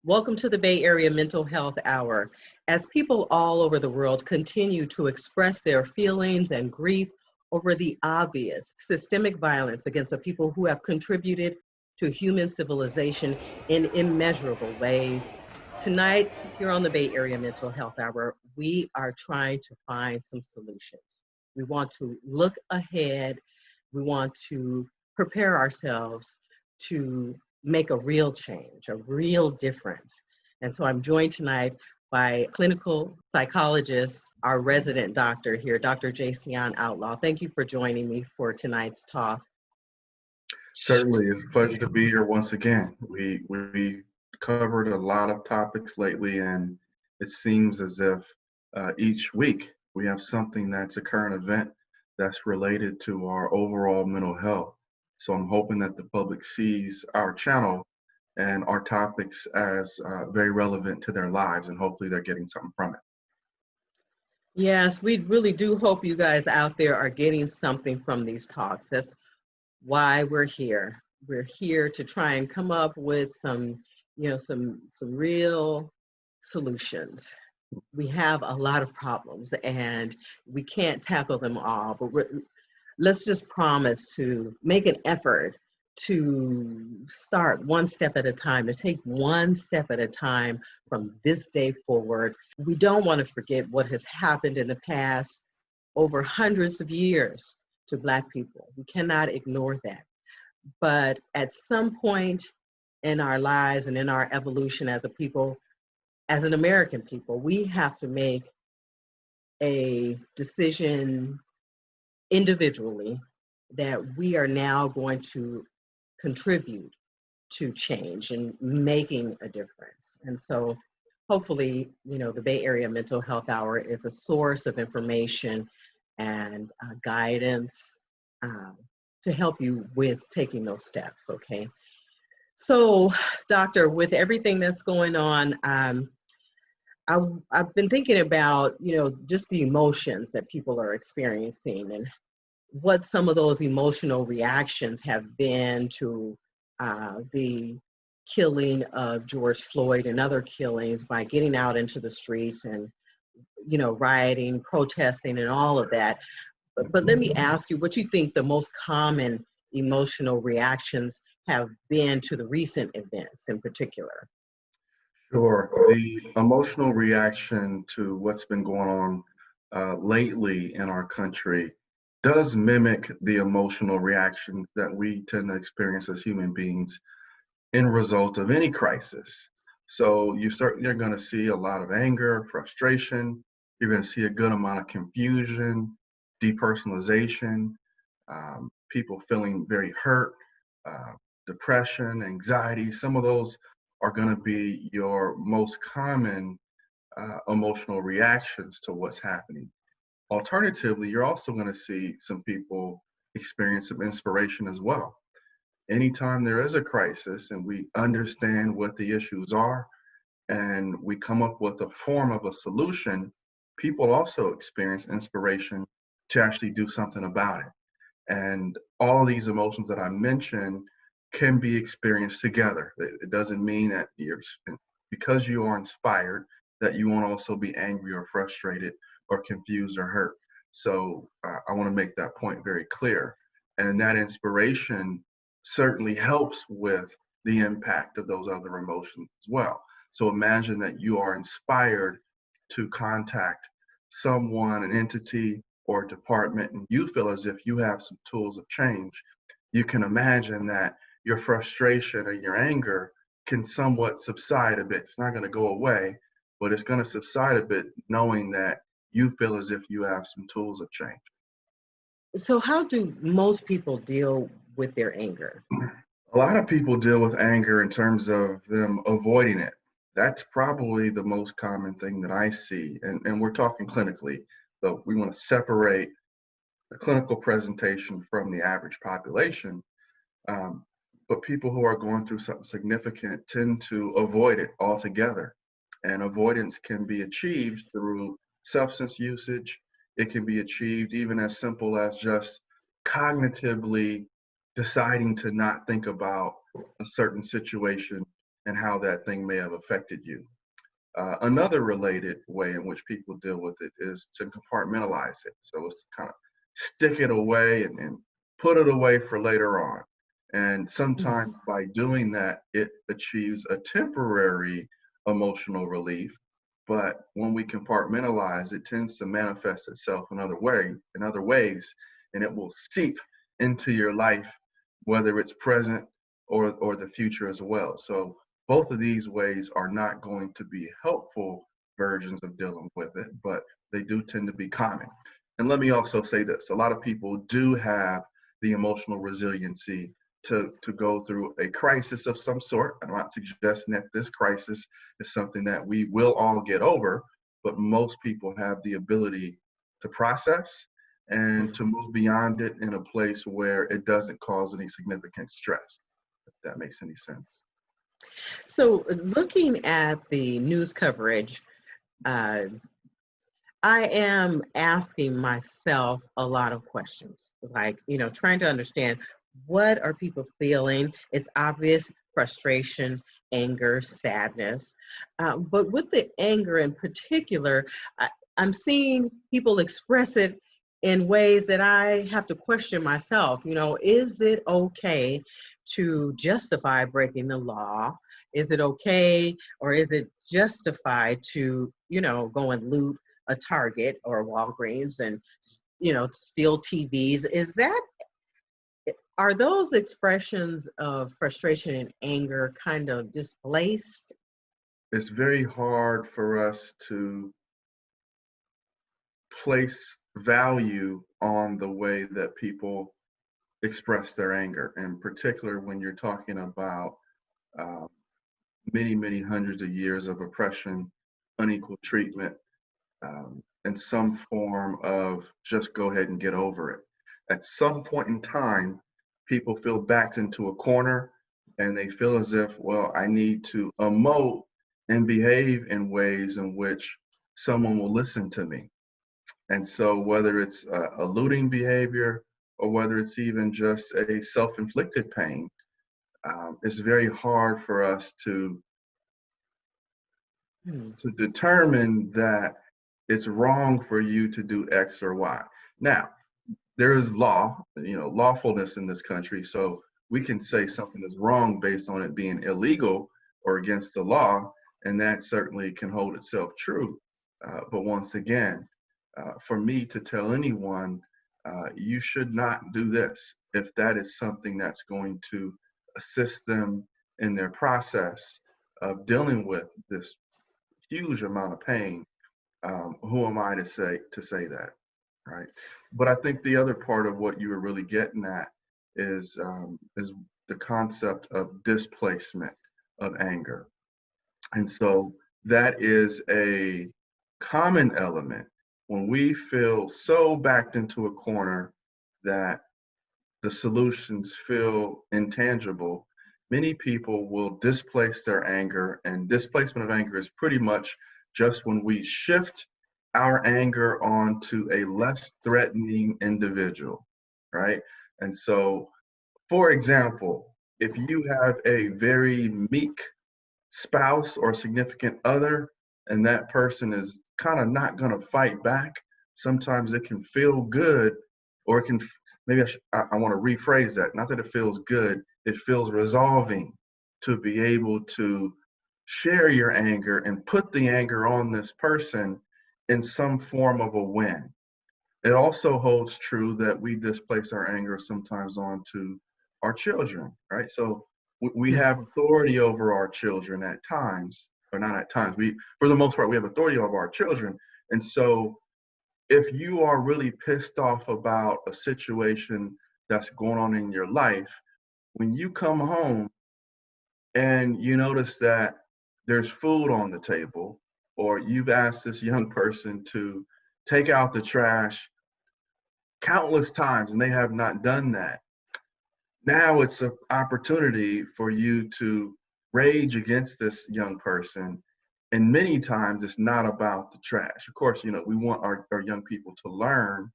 Welcome to the Bay Area Mental Health Hour. As people all over the world continue to express their feelings and grief over the obvious systemic violence against the people who have contributed to human civilization in immeasurable ways, tonight here on the Bay Area Mental Health Hour, we are trying to find some solutions. We want to look ahead. We want to prepare ourselves to make a real change, a real difference. And so I'm joined tonight by clinical psychologist, our resident doctor here, Dr. Jason Outlaw. Thank you for joining me for tonight's talk. Certainly, it's a pleasure to be here once again. We covered a lot of topics lately, and it seems as if each week we have something that's a current event that's related to our overall mental health. So I'm hoping that the public sees our channel and our topics as very relevant to their lives, and hopefully they're getting something from it. Yes, we really do hope you guys out there are getting something from these talks. That's why we're here. We're here to try and come up with some real solutions. We have a lot of problems and we can't tackle them all, but let's just promise to make an effort to start one step at a time, to take one step at a time from this day forward. We don't want to forget what has happened in the past over hundreds of years to Black people. We cannot ignore that. But at some point in our lives and in our evolution as a people, as an American people, we have to make a decision individually that we are now going to contribute to change and making a difference. And so hopefully, the Bay Area Mental Health Hour is a source of information and guidance to help you with taking those steps, okay? So, doctor, with everything that's going on, I've been thinking about, just the emotions that people are experiencing and what some of those emotional reactions have been to the killing of George Floyd and other killings by getting out into the streets and, rioting, protesting, and all of that. But let me ask you what you think the most common emotional reactions have been to the recent events in particular. Sure. The emotional reaction to what's been going on lately in our country does mimic the emotional reactions that we tend to experience as human beings in result of any crisis. So you certainly are going to see a lot of anger, frustration. You're going to see a good amount of confusion, depersonalization, people feeling very hurt, depression, anxiety. Some of those are going to be your most common emotional reactions to what's happening. Alternatively, you're also going to see some people experience some inspiration as well. Anytime there is a crisis and we understand what the issues are and we come up with a form of a solution, people also experience inspiration to actually do something about it. And all of these emotions that I mentioned can be experienced together. It doesn't mean that because you are inspired that you won't also be angry or frustrated or confused or hurt. So I want to make that point very clear. And that inspiration certainly helps with the impact of those other emotions as well. So imagine that you are inspired to contact someone, an entity, or a department, and you feel as if you have some tools of change. You can imagine that your frustration or your anger can somewhat subside a bit. It's not going to go away, but it's going to subside a bit knowing that you feel as if you have some tools of change. So how do most people deal with their anger? A lot of people deal with anger in terms of them avoiding it. That's probably the most common thing that I see. And we're talking clinically, so we want to separate the clinical presentation from the average population. But people who are going through something significant tend to avoid it altogether. And avoidance can be achieved through substance usage. It can be achieved even as simple as just cognitively deciding to not think about a certain situation and how that thing may have affected you. Another related way in which people deal with it is to compartmentalize it. So it's to kind of stick it away and put it away for later on. And Mhm. sometimes by doing that, it achieves a temporary emotional relief. But when we compartmentalize, it tends to manifest itself in other ways, and it will seep into your life, whether it's present or the future as well. So both of these ways are not going to be helpful versions of dealing with it, but they do tend to be common. And let me also say this, a lot of people do have the emotional resiliency to go through a crisis of some sort. I'm not suggesting that this crisis is something that we will all get over, but most people have the ability to process and to move beyond it in a place where it doesn't cause any significant stress, if that makes any sense. So, looking at the news coverage, uh, I am asking myself a lot of questions, like, trying to understand what are people feeling. It's obvious frustration, anger, sadness. But with the anger in particular, I'm seeing people express it in ways that I have to question myself. Is it okay to justify breaking the law? Is it okay, or is it justified to, go and loot a Target or a Walgreens and steal TVs? Are those expressions of frustration and anger kind of displaced? It's very hard for us to place value on the way that people express their anger, in particular when you're talking about uh, many, many hundreds of years of oppression, unequal treatment, and some form of just go ahead and get over it. At some point in time, people feel backed into a corner and they feel as if, well, I need to emote and behave in ways in which someone will listen to me. And so, whether it's a looting behavior or whether it's even just a self inflicted pain, it's very hard for us Hmm. to determine that it's wrong for you to do X or Y. Now, there is law, lawfulness in this country. So we can say something is wrong based on it being illegal or against the law, and that certainly can hold itself true. But once again, for me to tell anyone, you should not do this, if that is something that's going to assist them in their process of dealing with this huge amount of pain, who am I to say that, right? But I think the other part of what you were really getting at is the concept of displacement of anger, and so that is a common element when we feel so backed into a corner that the solutions feel intangible. Many people will displace their anger, and displacement of anger is pretty much just when we shift our anger onto a less threatening individual, right? And so, for example, if you have a very meek spouse or significant other, and that person is kind of not going to fight back, sometimes it can feel good, or it can, maybe I want to rephrase that. Not that it feels good, it feels resolving to be able to share your anger and put the anger on this person in some form of a win. It also holds true that we displace our anger sometimes onto our children, right? So we have Mhm. authority over our children at times, or not at times. For the most part, we have authority over our children. And so if you are really pissed off about a situation that's going on in your life, when you come home and you notice that there's food on the table, or you've asked this young person to take out the trash countless times and they have not done that. Now it's an opportunity for you to rage against this young person. And many times it's not about the trash. Of course, we want our young people to learn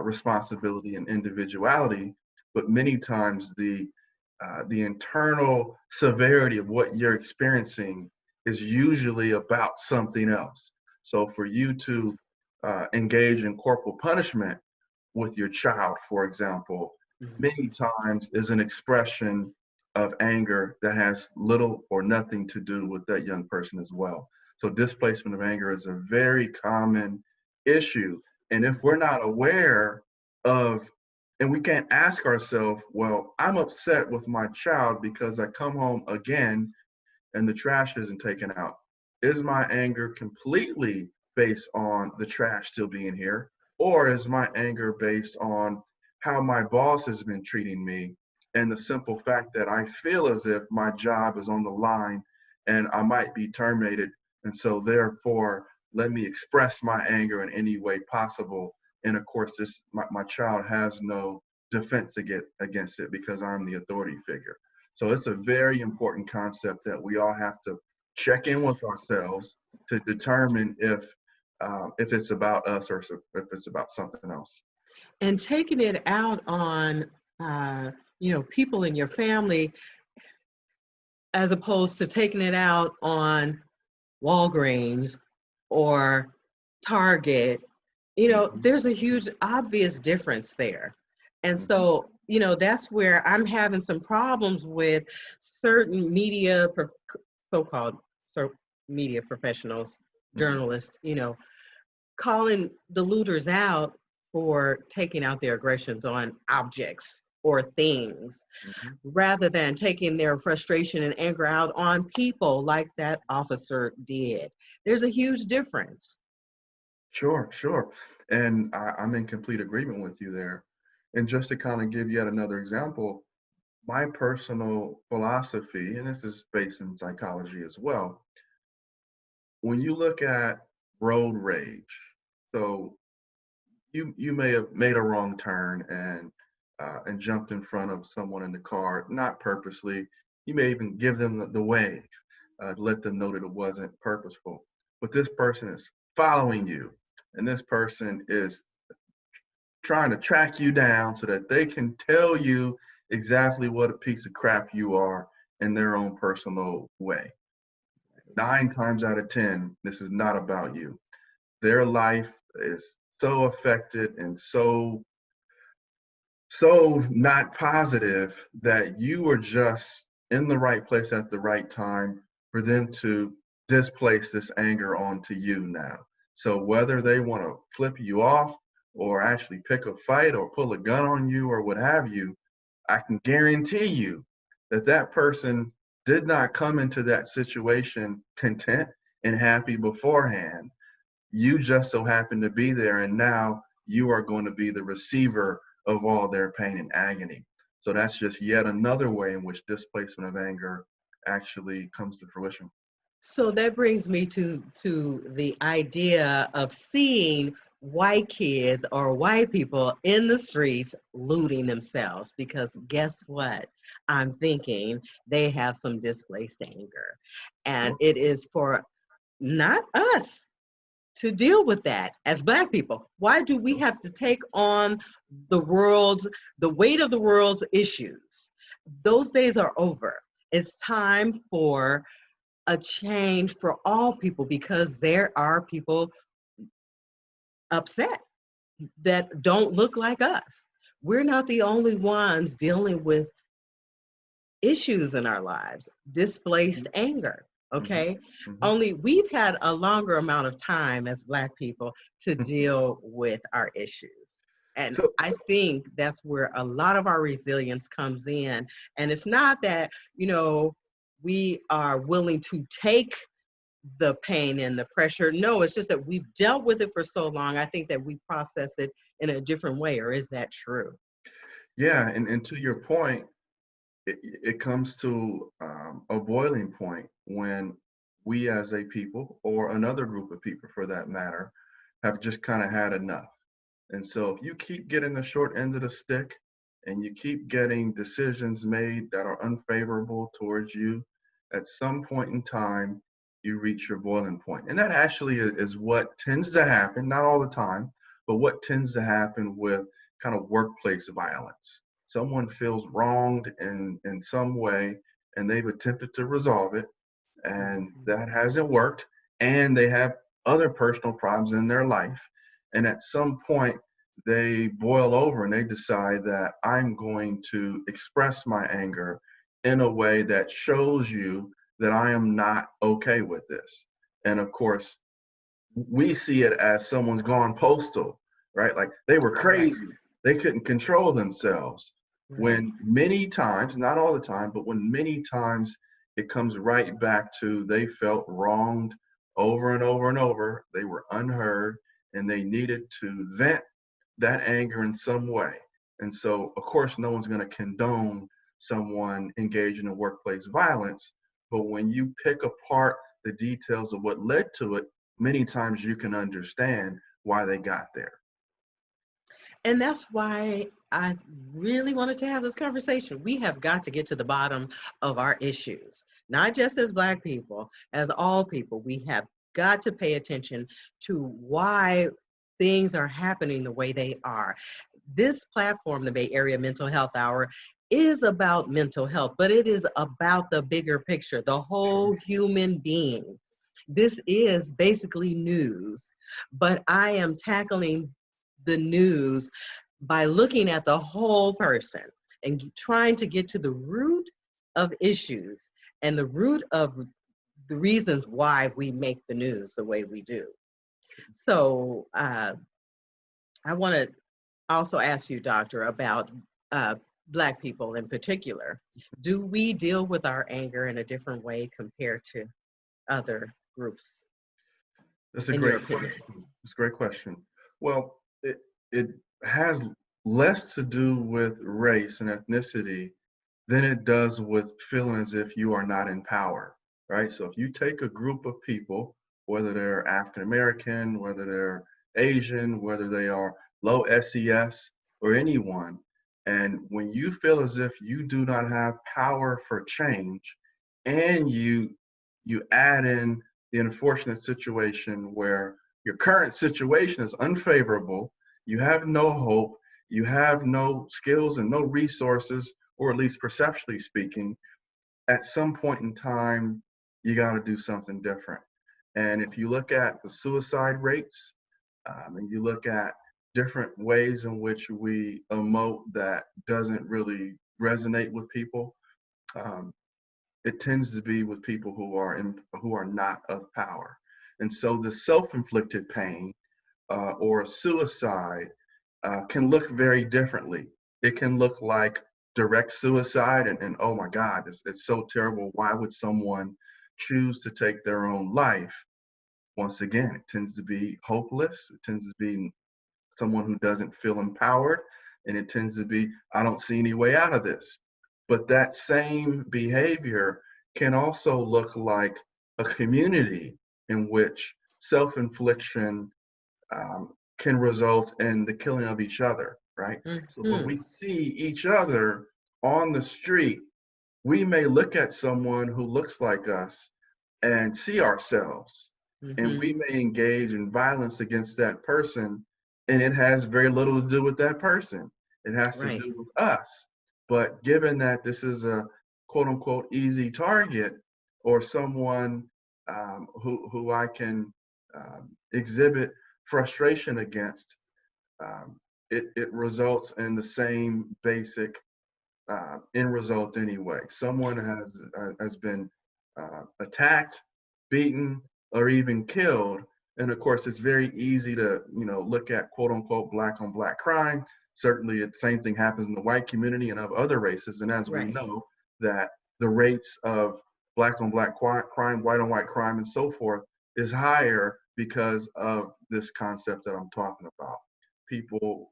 responsibility and individuality, but many times the the internal severity of what you're experiencing is usually about something else. So for you to engage in corporal punishment with your child, for example, Mhm. many times is an expression of anger that has little or nothing to do with that young person as well. So displacement of anger is a very common issue. And if we're not aware of, and we can't ask ourselves, well, I'm upset with my child because I come home again and the trash isn't taken out. Is my anger completely based on the trash still being here? Or is my anger based on how my boss has been treating me and the simple fact that I feel as if my job is on the line and I might be terminated? And so, therefore, let me express my anger in any way possible. And of course, my child has no defense against it because I'm the authority figure. So it's a very important concept that we all have to check in with ourselves to determine if it's about us or if it's about something else. And taking it out on, people in your family, as opposed to taking it out on Walgreens or Target, Hmm. there's a huge obvious difference there. And Hmm. so, that's where I'm having some problems with certain so-called so media professionals, Hmm. journalists, calling the looters out for taking out their aggressions on objects or things Hmm. rather than taking their frustration and anger out on people like that officer did. There's a huge difference. Sure, sure. And I'm in complete agreement with you there. And just to kind of give yet another example, my personal philosophy, and this is based in psychology as well, when you look at road rage, so you may have made a wrong turn and jumped in front of someone in the car, not purposely. You may even give them the wave, to let them know that it wasn't purposeful. But this person is following you, and this person is trying to track you down so that they can tell you exactly what a piece of crap you are in their own personal way. 9 times out of 10, this is not about you. Their life is so affected and so not positive that you were just in the right place at the right time for them to displace this anger onto you now. So whether they want to flip you off or actually pick a fight or pull a gun on you or what have you, I can guarantee you that that person did not come into that situation content and happy beforehand. You just so happen to be there, and now you are going to be the receiver of all their pain and agony. So that's just yet another way in which displacement of anger actually comes to fruition. So that brings me to the idea of seeing white kids or white people in the streets looting themselves because guess what? I'm thinking they have some displaced anger. And Sure. it is for not us to deal with that as Black people. Why do we Sure. have to take on the weight of the world's issues? Those days are over. It's time for a change for all people because there are people upset that don't look like us. We're not the only ones dealing with issues in our lives, displaced Hmm. anger. Hmm. Okay. Hmm. Only we've had a longer amount of time as Black people to deal with our issues. And So, I think that's where a lot of our resilience comes in. And it's not that, we are willing to take the pain and the pressure. No, it's just that we've dealt with it for so long. I think that we process it in a different way. Or is that true? yeah, and to your point, it comes to a boiling point when we as a people, or another group of people for that matter, have just kind of had enough. And so if you keep getting the short end of the stick and you keep getting decisions made that are unfavorable towards you, at some point in time, you reach your boiling point. And that actually is what tends to happen, not all the time, but what tends to happen with kind of workplace violence. someone feels wronged in some way and they've attempted to resolve it and Mhm. that hasn't worked, and they have other personal problems in their life, and at some point they boil over and they decide that I'm going to express my anger in a way that shows you that I am not okay with this. And of course, we see it as someone's gone postal, right? Like they were Right, crazy. They couldn't control themselves. right. When many times, not all the time, but when many times it comes right back to they felt wronged over and over and over, they were unheard, and they needed to vent that anger in some way. And so, of course, no one's going to condone someone engaged in workplace violence. But when you pick apart the details of what led to it, many times you can understand why they got there. And that's why I really wanted to have this conversation. We have got to get to the bottom of our issues, not just as Black people, as all people. We have got to pay attention to why things are happening the way they are. This platform, the Bay Area Mental Health Hour, is about mental health, but it is about the bigger picture, the whole human being. This is basically news, but I am tackling the news by looking at the whole person and trying to get to the root of issues and the root of the reasons why we make the news the way we do. So I want to also ask you, Doctor, about uh, Black people in particular. Do we deal with our anger in a different way compared to other groups, That's a in your great opinion? question. It's a great question. Well, it has less to do with race and ethnicity than it does with feeling as if you are not in power, right? So if you take a group of people, whether they're African American, whether they're Asian, whether they are low SES or anyone, and when you feel as if you do not have power for change, and you add in the unfortunate situation where your current situation is unfavorable, you have no hope, you have no skills and no resources, or at least perceptually speaking, at some point in time, you got to do something different. And if you look at the suicide rates, and you look at different ways in which we emote that doesn't really resonate with people, um, it tends to be with people who are not of power. And so the self-inflicted pain or suicide can look very differently. It can look like direct suicide, and oh my God, it's so terrible. Why would someone choose to take their own life? Once again, it tends to be hopeless. It tends to be someone who doesn't feel empowered, and it tends to be, I don't see any way out of this. But that same behavior can also look like a community in which self-infliction can result in the killing of each other, right? So when Mm-hmm. we see each other on the street, we may look at someone who looks like us and see ourselves, and Mm-hmm. we may engage in violence against that person, and it has very little to do with that person. It has to Right. do with us. But given that this is a quote unquote easy target, or someone who I can exhibit frustration against, um, it results in the same basic end result anyway. Someone has been attacked, beaten, or even killed, and of course, it's very easy to look at quote unquote black on black crime. Certainly, the same thing happens in the white community and of other races. And as we Right. know, that the rates of black on black crime, white on white crime, and so forth is higher because of this concept that I'm talking about. People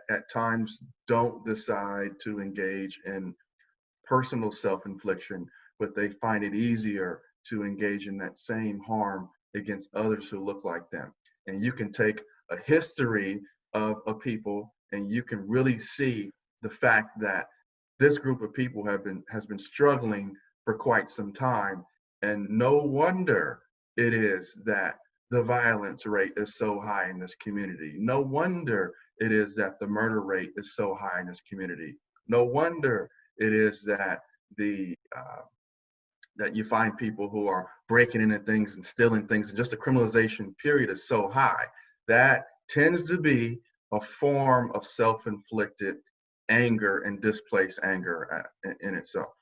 at times don't decide to engage in personal self-infliction, but they find it easier to engage in that same harm against others who look like them. And you can take a history of a people and you can really see the fact that this group of people has been struggling for quite some time. And no wonder it is that the violence rate is so high in this community. No wonder it is that the murder rate is so high in this community. No wonder it is that that you find people who are breaking into things and stealing things, and just the criminalization period is so high. That tends to be a form of self-inflicted anger and displaced anger in itself.